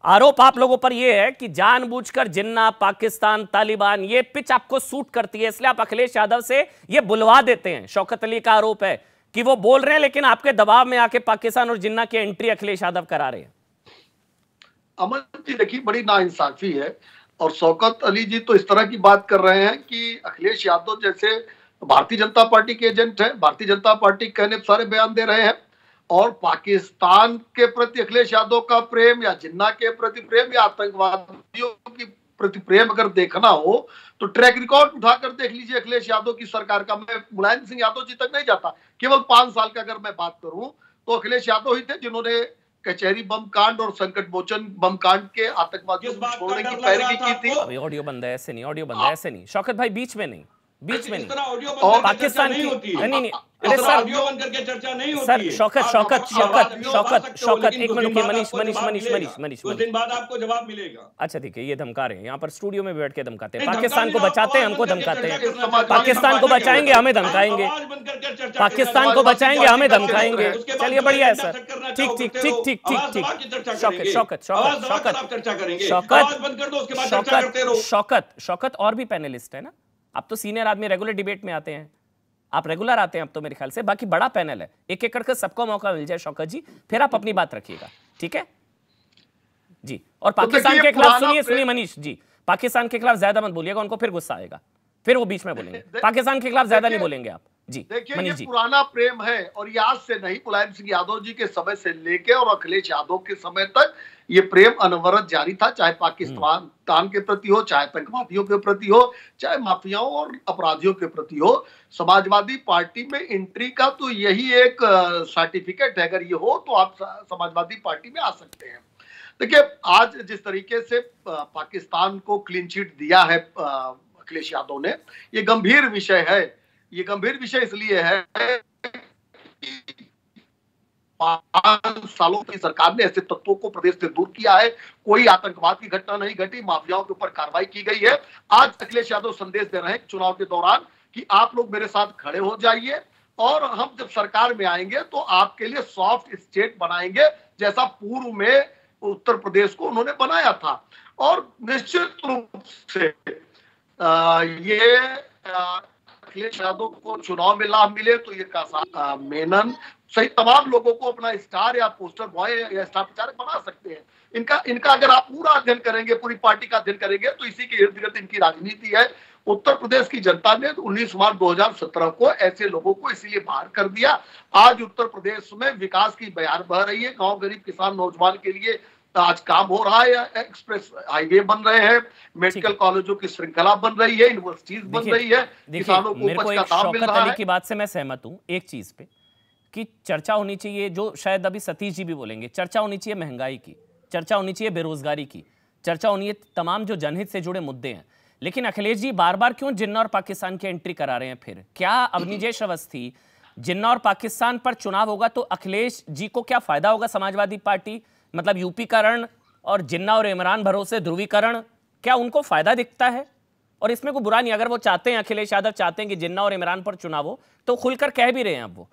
आरोप आप लोगों पर यह है कि जानबूझकर जिन्ना, पाकिस्तान, तालिबान ये पिच आपको सूट करती है, इसलिए आप अखिलेश यादव से ये बुलवा देते हैं। शौकत अली का आरोप है कि वो बोल रहे हैं लेकिन आपके दबाव में आके पाकिस्तान और जिन्ना की एंट्री अखिलेश यादव करा रहे हैं। अमन जी देखिए, बड़ी नाइंसाफी है। और शौकत अली जी तो इस तरह की बात कर रहे हैं कि अखिलेश यादव जैसे भारतीय जनता पार्टी के एजेंट है, भारतीय जनता पार्टी कहने सारे बयान दे रहे हैं। और पाकिस्तान के प्रति अखिलेश यादव का प्रेम या जिन्ना के प्रति प्रेम या आतंकवादियों की प्रति प्रेम अगर देखना हो तो ट्रैक रिकॉर्ड उठाकर देख लीजिए अखिलेश यादव की सरकार का। मैं मुलायम सिंह यादव जी तक नहीं जाता, केवल 5 साल का अगर मैं बात करूं तो अखिलेश यादव ही थे जिन्होंने कचहरी बम कांड और संकट मोचन बम कांड के आतंकवादियों को छोड़ने की पैरवी की थी। अभी ऑडियो बंद है, ऐसे नहीं, ऑडियो बंद है, ऐसे नहीं शौकत भाई, बीच में नहीं, बीच में नहीं। और पाकिस्तान की नहीं, अरे सर ऑडियो बंद करके चर्चा नहीं होती सर, है। शौकत एक मिनट रुकिए, मनीष कुछ दिन बाद आपको जवाब मिलेगा। अच्छा ठीक है, ये धमका रहे हैं यहाँ पर स्टूडियो में बैठ के धमकाते हैं, पाकिस्तान को बचाते हैं, हमको धमकाते हैं, पाकिस्तान को बचाएंगे हमें धमकाएंगे, पाकिस्तान को बचाएंगे हमें धमकाएंगे। चलिए बढ़िया है सर, ठीक ठीक ठीक ठीक ठीक ठीक। शौकत और भी पैनलिस्ट है ना, आप तो सीनियर आदमी, रेगुलर डिबेट में आते हैं, आप रेगुलर आते हैं अब तो मेरे ख्याल से, बाकी बड़ा पैनल है, एक एक करके सबको मौका मिल जाए शौकत जी, फिर आप अपनी बात रखिएगा, ठीक है जी। और पाकिस्तान के खिलाफ सुनिए मनीष जी, पाकिस्तान के खिलाफ ज्यादा मत बोलिएगा, उनको फिर गुस्सा आएगा, फिर वो बीच में बोलेंगे। पाकिस्तान के खिलाफ ज्यादा नहीं बोलेंगे आप जी। देखिए ये पुराना प्रेम है और ये आज से नहीं, मुलायम सिंह यादव जी के समय से लेके और अखिलेश यादव के समय तक ये प्रेम अनवरत जारी था, चाहे पाकिस्तान के प्रति हो, चाहे आतंकवादियों के प्रति हो, चाहे माफियाओं और अपराधियों के प्रति हो। समाजवादी पार्टी में एंट्री का तो यही एक सर्टिफिकेट है, अगर ये हो तो आप समाजवादी पार्टी में आ सकते हैं। देखिए आज जिस तरीके से पाकिस्तान को क्लीन चिट दिया है अखिलेश यादव ने, ये गंभीर विषय है। ये गंभीर विषय इसलिए है कि 5 सालों की सरकार ने ऐसे तत्वों को प्रदेश से दूर किया है, कोई आतंकवाद की घटना नहीं घटी, माफियाओं के ऊपर कार्रवाई की गई है। आज अखिलेश यादव संदेश दे रहे हैं चुनाव के दौरान कि आप लोग मेरे साथ खड़े हो जाइए और हम जब सरकार में आएंगे तो आपके लिए सॉफ्ट स्टेट बनाएंगे, जैसा पूर्व में उत्तर प्रदेश को उन्होंने बनाया था। और निश्चित रूप से ये अखिलेश यादव को चुनाव में लाभ मिले तो ये मेनन सही तमाम लोगों को अपना स्टार या पोस्टर बॉय या स्टार प्रचारक बना सकते हैं। इनका अगर आप पूरा अध्ययन करेंगे, पूरी पार्टी का अध्ययन करेंगे तो इसी के इर्द गिर्द इनकी राजनीति है। उत्तर प्रदेश की जनता ने 19 मार्च 2017 को ऐसे लोगों को इसीलिए बाहर कर दिया। आज उत्तर प्रदेश में विकास की बयार बह रही है, गांव गरीब किसान नौजवान के लिए आज काम हो रहा है, एक्सप्रेस हाईवे बन रहे हैं, मेडिकल कॉलेजों की श्रृंखला बन रही है, यूनिवर्सिटीज बन रही है, किसानों को उपज का दाम मिल रहा है। की बात से मैं सहमत हूं एक चीज पे कि चर्चा होनी चाहिए, जो शायद अभी सतीश जी भी बोलेंगे, चर्चा होनी चाहिए महंगाई की, चर्चा होनी चाहिए बेरोजगारी की, चर्चा होनी है तमाम जो जनहित से जुड़े मुद्दे हैं। लेकिन अखिलेश जी बार बार क्यों जिन्ना और पाकिस्तान की एंट्री करा रहे हैं? फिर क्या अवनिजेश अवस्थी, जिन्ना और पाकिस्तान पर चुनाव होगा तो अखिलेश जी को क्या फायदा होगा? समाजवादी पार्टी मतलब यूपीकरण और जिन्ना और इमरान भरोसे ध्रुवीकरण, क्या उनको फायदा दिखता है? और इसमें कोई बुरा नहीं, अगर वो चाहते हैं, अखिलेश यादव चाहते हैं कि जिन्ना और इमरान पर चुनाव हो तो खुलकर कह भी रहे हैं अब वो।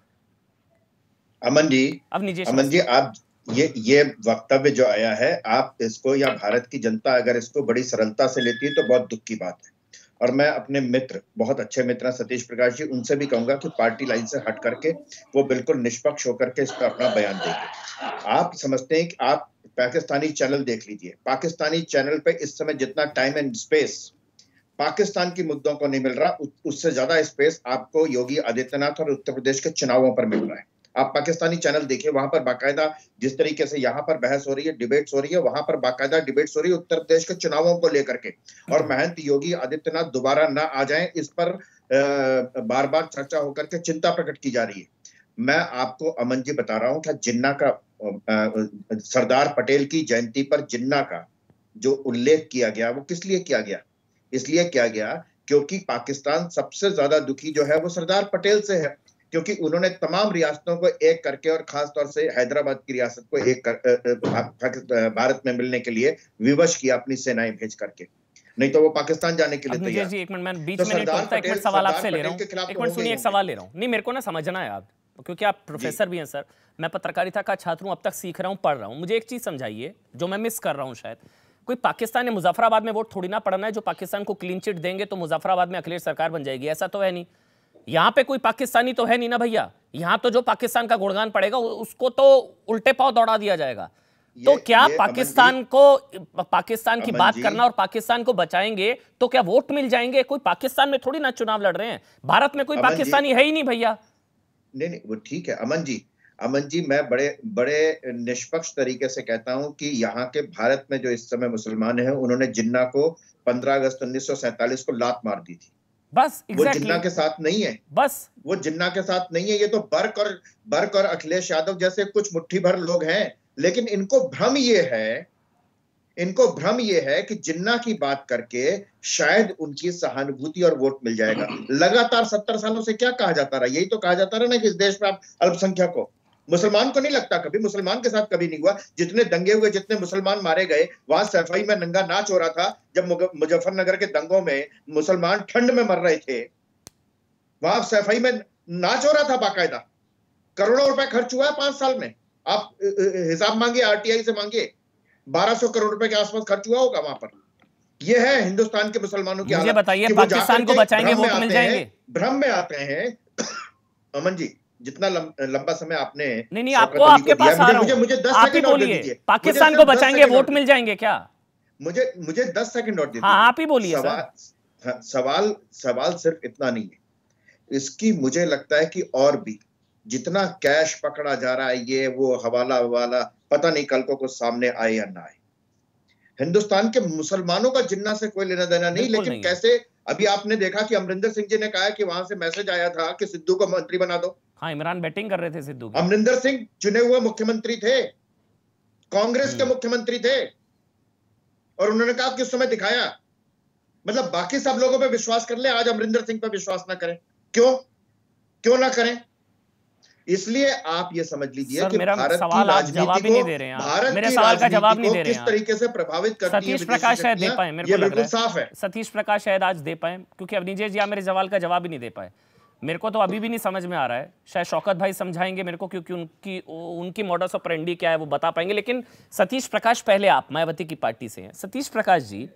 अमन जी आप ये वक्तव्य जो आया है, आप इसको या भारत की जनता अगर इसको बड़ी सरलता से लेती है तो बहुत दुख की बात है। और मैं अपने मित्र, बहुत अच्छे मित्र हैं सतीश प्रकाश जी, उनसे भी कहूंगा कि पार्टी लाइन से हट करके वो बिल्कुल निष्पक्ष होकर के इसका अपना बयान देंगे। आप समझते हैं कि आप पाकिस्तानी चैनल देख लीजिए, पाकिस्तानी चैनल पे इस समय जितना टाइम एंड स्पेस पाकिस्तान के मुद्दों को नहीं मिल रहा, उससे ज्यादा स्पेस आपको योगी आदित्यनाथ और उत्तर प्रदेश के चुनावों पर मिल रहा है। आप पाकिस्तानी चैनल देखिए, वहां पर बाकायदा जिस तरीके से यहाँ पर बहस हो रही है, डिबेट्स हो रही है, वहां पर बाकायदा डिबेट्स हो रही है उत्तर प्रदेश के चुनावों को लेकर के। और महंत योगी आदित्यनाथ दोबारा ना आ जाएं, इस पर बार बार चर्चा होकर के चिंता प्रकट की जा रही है। मैं आपको अमन जी बता रहा हूं कि जिन्ना का सरदार पटेल की जयंती पर जिन्ना का जो उल्लेख किया गया वो किस लिए किया गया? इसलिए किया गया क्योंकि पाकिस्तान सबसे ज्यादा दुखी जो है वो सरदार पटेल से है, क्योंकि उन्होंने तमाम रियासतों को एक करके और खास तौर से हैदराबाद की रियासत को एक भारत में मिलने के लिए विवश किया अपनी सेनाएं भेज करके, नहीं तो वो पाकिस्तान जाने के लिए तैयार। जी एक मिनट, मैं बीच में एक मिनट सवाल आपसे ले रहा हूँ, एक मिनट सुनिए, एक सवाल ले रहा हूँ। नहीं मेरे को ना समझना है आप, क्योंकि आप प्रोफेसर भी हैं सर, मैं पत्रकारिता का छात्र हूं, अब तक सीख रहा हूं, पढ़ रहा हूं। मुझे एक चीज समझाइए जो मैं मिस कर रहा हूं शायद। कोई पाकिस्तान ने मुजफ्फराबाद में वोट थोड़ी ना पड़ना है जो पाकिस्तान को क्लीन चिट देंगे तो मुजफ्फराबाद में अखिलेश सरकार बन जाएगी, ऐसा तो है नहीं। यहां पे कोई पाकिस्तानी तो है नहीं ना भैया। यहां तो जो पाकिस्तान का गुणगान पड़ेगा उसको तो उल्टे पांव दौड़ा दिया जाएगा। तो क्या पाकिस्तान की बात करना और पाकिस्तान को बचाएंगे तो क्या वोट मिल जाएंगे? कोई पाकिस्तान में थोड़ी ना चुनाव लड़ रहे हैं, भारत में कोई पाकिस्तानी है ही नहीं भैया। नहीं, वो ठीक है अमन जी, मैं बड़े निष्पक्ष तरीके से कहता हूं कि यहाँ के भारत में जो इस समय मुसलमान हैं उन्होंने जिन्ना को 15 अगस्त 1947 को लात मार दी थी। बस वो जिन्ना के साथ नहीं है, वो जिन्ना के साथ नहीं है। ये तो बर्क और अखिलेश यादव जैसे कुछ मुट्ठी भर लोग हैं, लेकिन इनको भ्रम ये है कि जिन्ना की बात करके शायद उनकी सहानुभूति और वोट मिल जाएगा। लगातार 70 सालों से क्या कहा जाता रहा? यही तो कहा जाता रहा ना कि इस देश में आप अल्पसंख्यक हो। मुसलमान को नहीं लगता, कभी मुसलमान के साथ कभी नहीं हुआ। जितने दंगे हुए, जितने मुसलमान मारे गए, वहां सफाई में नंगा नाच हो रहा था। जब मुजफ्फरनगर के दंगों में मुसलमान ठंड में मर रहे थे, वहां सफाई में नाच हो रहा था बाकायदा। करोड़ों रुपए खर्च हुआ है 5 साल में। आप हिसाब मांगिए, आरटीआई से मांगिए, 1200 करोड़ रुपए के आसपास खर्च हुआ होगा वहां पर। यह है हिंदुस्तान के मुसलमानों की हालत। मुझे बताइए, पाकिस्तान को बचाएंगे वोट मिल जाएंगे? भ्रम में आते हैं अमन जी। जितना लंबा समय आपने नहीं आपके पास आ रहा हूं, मुझे 10 सेकंड और दे दीजिए। पाकिस्तान को बचाएंगे वोट मिल जाएंगे क्या? मुझे 10 सेकंड और दे दीजिए। हाँ, आप ही बोलिए। सवाल सिर्फ इतना नहीं है, इसकी मुझे लगता है कि और भी जितना कैश पकड़ा जा रहा है, ये वो हवाला पता नहीं कल को कुछ सामने आए या ना आए। हिंदुस्तान के मुसलमानों का जिन्ना से कोई लेना देना नहीं, लेकिन कैसे अभी आपने देखा कि अमरिंदर सिंह जी ने कहा कि वहां से मैसेज आया था कि सिद्धू को मंत्री बना दो। हाँ, इमरान बैटिंग कर रहे थे सिद्धू की। अमरिंदर सिंह चुने हुए मुख्यमंत्री थे, कांग्रेस के मुख्यमंत्री थे, और उन्होंने कहा किस समय दिखाया। मतलब बाकी सब लोगों पे विश्वास कर ले, आज अमरिंदर सिंह पे विश्वास ना करें। क्यों ना करें? इसलिए आप ये समझ लीजिए कि भारत की राजनीति को, भारत की राजनीति को किस तरीके से प्रभावित करती है सतीश प्रकाश शायद दे पाए, मेरे को लग रहा है साफ है। सतीश प्रकाश शायद आज दे पाए, क्योंकि अवनीश जी आप मेरे सवाल का जवाब ही नहीं दे पाए। मेरे को तो अभी भी नहीं समझ में आ रहा है। शायद शौकत भाई समझाएंगे मेरे को, क्योंकि उनकी मॉडस ऑपरेंडी क्या है वो बता पाएंगे। लेकिन सतीश प्रकाश, पहले आप मायावती की पार्टी से हैं। सतीश प्रकाश जी,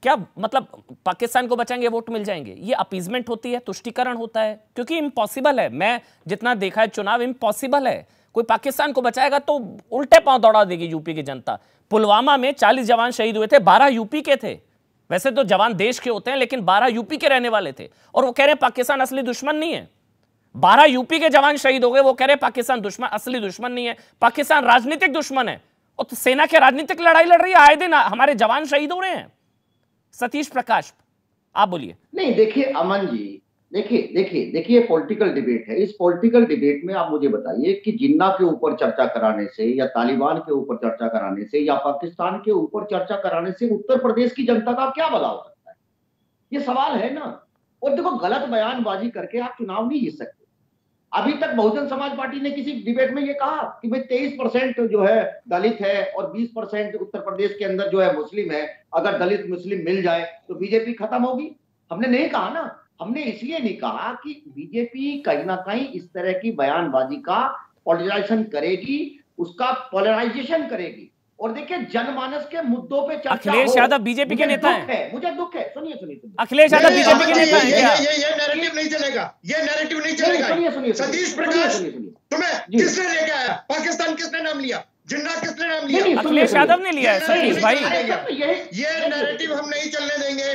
क्या मतलब पाकिस्तान को बचाएंगे वोट मिल जाएंगे, ये अपीजमेंट होती है, तुष्टीकरण होता है? क्योंकि इम्पॉसिबल है, मैं जितना देखा है चुनाव इम्पॉसिबल है। कोई पाकिस्तान को बचाएगा तो उल्टे पांव दौड़ा देगी यूपी की जनता। पुलवामा में 40 जवान शहीद हुए थे, 12 यूपी के थे। वैसे तो जवान देश के होते हैं, लेकिन 12 यूपी के रहने वाले थे, और वो कह रहे हैं पाकिस्तान असली दुश्मन नहीं है। 12 यूपी के जवान शहीद हो गए, वो कह रहे हैं पाकिस्तान असली दुश्मन नहीं है, पाकिस्तान राजनीतिक दुश्मन है। और तो सेना के राजनीतिक लड़ाई लड़ रही है, आए दिन हमारे जवान शहीद हो रहे हैं। सतीश प्रकाश, आप बोलिए। नहीं, देखिए अमन जी, देखिए पॉलिटिकल डिबेट है। इस पॉलिटिकल डिबेट में आप मुझे बताइए कि जिन्ना के ऊपर चर्चा कराने से, या तालिबान के ऊपर चर्चा कराने से, या पाकिस्तान के ऊपर चर्चा कराने से उत्तर प्रदेश की जनता का क्या भला हो सकता है? ये सवाल है ना। और देखो, गलत बयानबाजी करके आप चुनाव नहीं जीत सकते। अभी तक बहुजन समाज पार्टी ने किसी डिबेट में ये कहा कि भाई 23% जो है दलित है और 20% उत्तर प्रदेश के अंदर जो है मुस्लिम है, अगर दलित मुस्लिम मिल जाए तो बीजेपी खत्म होगी। हमने नहीं कहा ना। हमने इसलिए नहीं कहा कि बीजेपी कहीं ना कहीं इस तरह की बयानबाजी का पोलराइजेशन करेगी, उसका पोलराइजेशन करेगी। और देखिए, जनमानस के मुद्दों पे चर्चा। अखिलेश यादव बीजेपी के नेता हैं। मुझे दुख है, सुनिए। अखिलेश यादव बीजेपी के नेता हैं क्या? ये नैरेटिव नहीं चलेगा, ये नैरेटिव नहीं चलेगा। सुनिए सतीश प्रकाश, तुम्हें किसने लेके आया? पाकिस्तान किसने नाम लिया? जिन्ना किसने नाम लिया? अखिलेश यादव ने लिया है। सतीश भाई, ये नैरेटिव हम नहीं चलने देंगे।